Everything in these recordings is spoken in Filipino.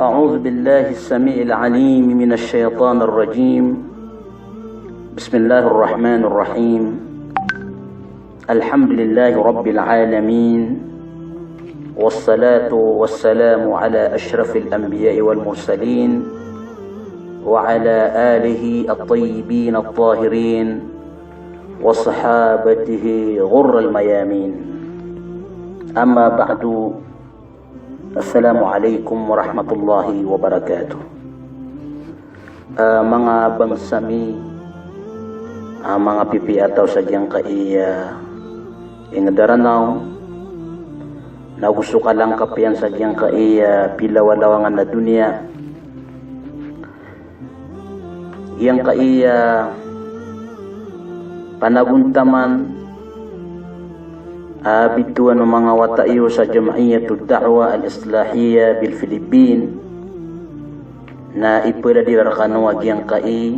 أعوذ بالله السميع العليم من الشيطان الرجيم. بسم الله الرحمن الرحيم. الحمد لله رب العالمين، والصلاة والسلام على أشرف الأنبياء والمرسلين وعلى آله الطيبين الطاهرين وصحابته غر الميامين. أما بعد، Assalamualaikum warahmatullahi wabarakatuh. Mga bangsami, mga pipi ataw sa diyang kaiya ingadaranaw na gusto ka lang kapiyan sa diyang kaiya pilawalawangan na dunia. Iyang kaiya panaguntaman bituan ng mga watayo sa Jam'iyatud Da'wa Al-Islahiyya bil Philippine na ipadadir kanuwag yang kai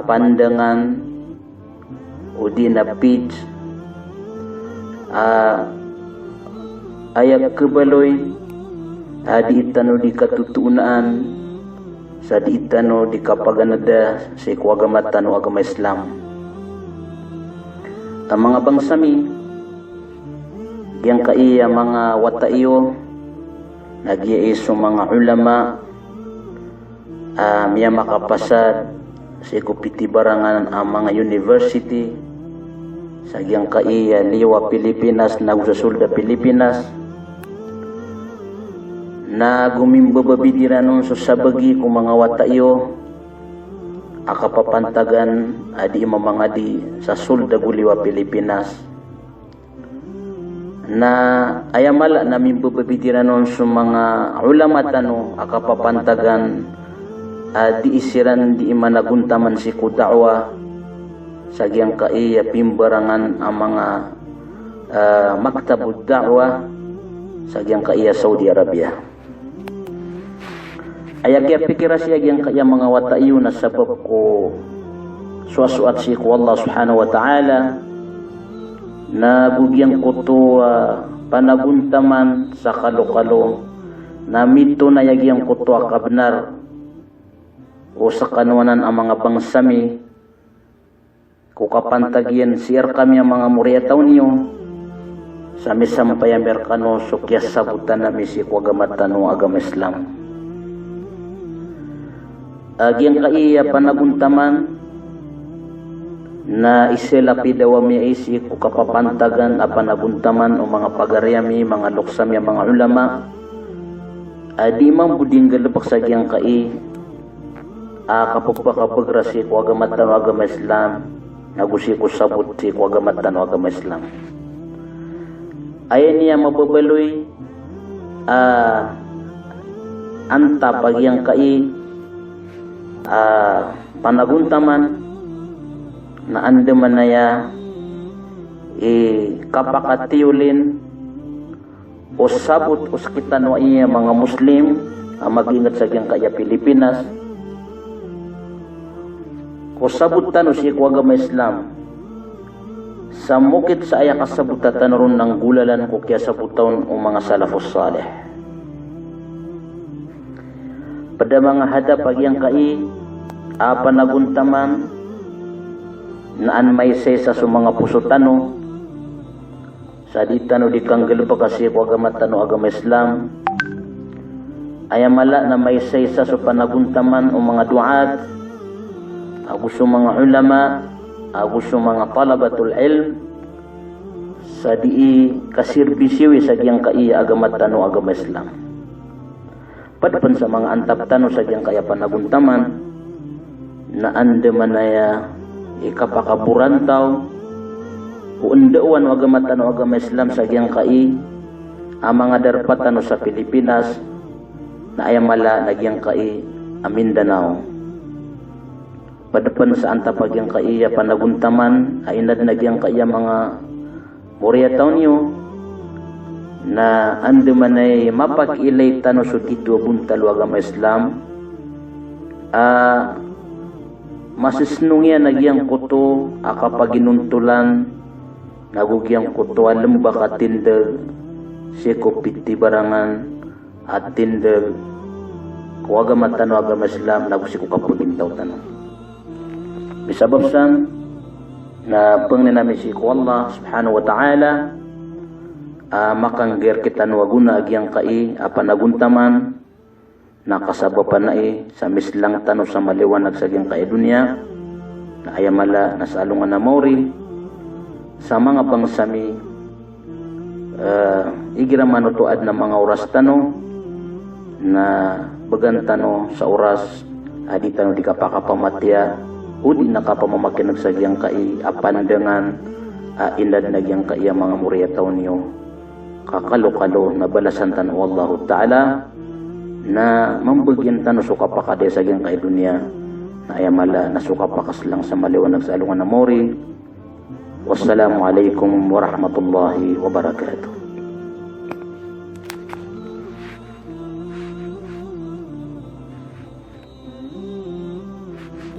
pandangan o di na page ayak kebaloy di itano di katutunan sa di itano di kapaganada sa ikuagamatan o agama Islam. Ang mga bangsami yang kaiya mga wataiyo nagyaiso mga ulama miya makapasad sa ikupiti barangan ang mga university sa yang kaiya liwa Pilipinas na usasulda Pilipinas na gumimbababidiran nun so sabagi kung mga wataiyo akapapantagan adi mamangadi sa sulda guliwa Pilipinas na ayamala namin bubabitiran nun sa mga ulama tano akapapantagan di isiran di imanaguntaman si kuda'wa sa giyang kaiya pimbarangan ang mga maktabud da'wa sa giyang kaiya Saudi Arabia. Ayagya pikira siya giyang kaya mga wataiyo na sabab ko suwasuat si ko Allah subhanahu wa ta'ala na bugyang ko to panaguntaman sa kalokalo na mito na yagyang ko to akabnar o sa kanuanan ang mga bangsami ko kapantagyan siyar kami ang mga muriyataw niyo sa misampay Amerikano so kya sabutan na misi ko agamatan o agama Islam. Agyang kaiya panaguntaman na iselapi daw mi isi ko kapapantagan panaguntaman o mga pagaryami mga luksami mga ulama di man buding galabak sa agyang kai kapagpakapagrasi ko agamatan o agama Islam nagusi ko sabot si ko agamatan o agama Islam. Ayan niya mababaloy anta pagyang kai panaguntaman na andaman na ya kapakatiulin o sabot o sakitan wa iya mga Muslim mag-ingat sa giyang kaya Pilipinas o sabutan o siya ko agama Islam sa mukit sa aya kasabutatan ron ng gulalan ko kaya sabutan o mga salafus salih. Pada mga hadap pagyang kai panaguntaman na may sa mga pusutano sa ditano di kanggal pa kasi ko agamatan o agama Islam ayamala na may sa so panaguntaman o mga duat gusto mga ulama gusto mga talabatul ilm sa di kasirbisyo sa giyang kaiya agamatan o agama Islam. Padpan sa mga antap tano sa giyang kaya panaguntaman na andaman na ya ikapakaburantaw uundauan o agamatan o agama Islam sa giyang kai mga darpatan sa Pilipinas na ayamala na giyang kai Mindanao. Padapan sa antapag giyang kai panaguntaman inad na giyang kai mga muriyataw niyo na andaman ay mapakilay tano sa dito buntal o agama Islam masisnungya nagyang kuto akapaginuntulan nagugyang kuto alam baka tinder si kopiti barangan at tindag kuwaga matano agama Islam na gusto ko kapulintaw tanong. Bisababsan na pangnanami si ko Allah subhanahu wa ta'ala makanggir kita nuwaguna agyang kai apanaguntaman nakasabapan na sa mislang tano sa maliwanag sa agyang kai dunya na ayamala na sa alungan na mauri sa mga bangsami igira manutuad na mga oras tano na bagantano sa oras adi tano di kapakapamatya o di nakapamamakinag sa agyang kai apandangan indad na agyang kai mga muriyataw niyo kakalo-kalo na balasan tano Allah Ta'ala na mambagyan tano suka pa kade sa agyang kai dunya na ayamala na suka pa kaslang sa maliwanag sa alungan na mori. Wassalamu alaikum warahmatullahi wabarakatuh.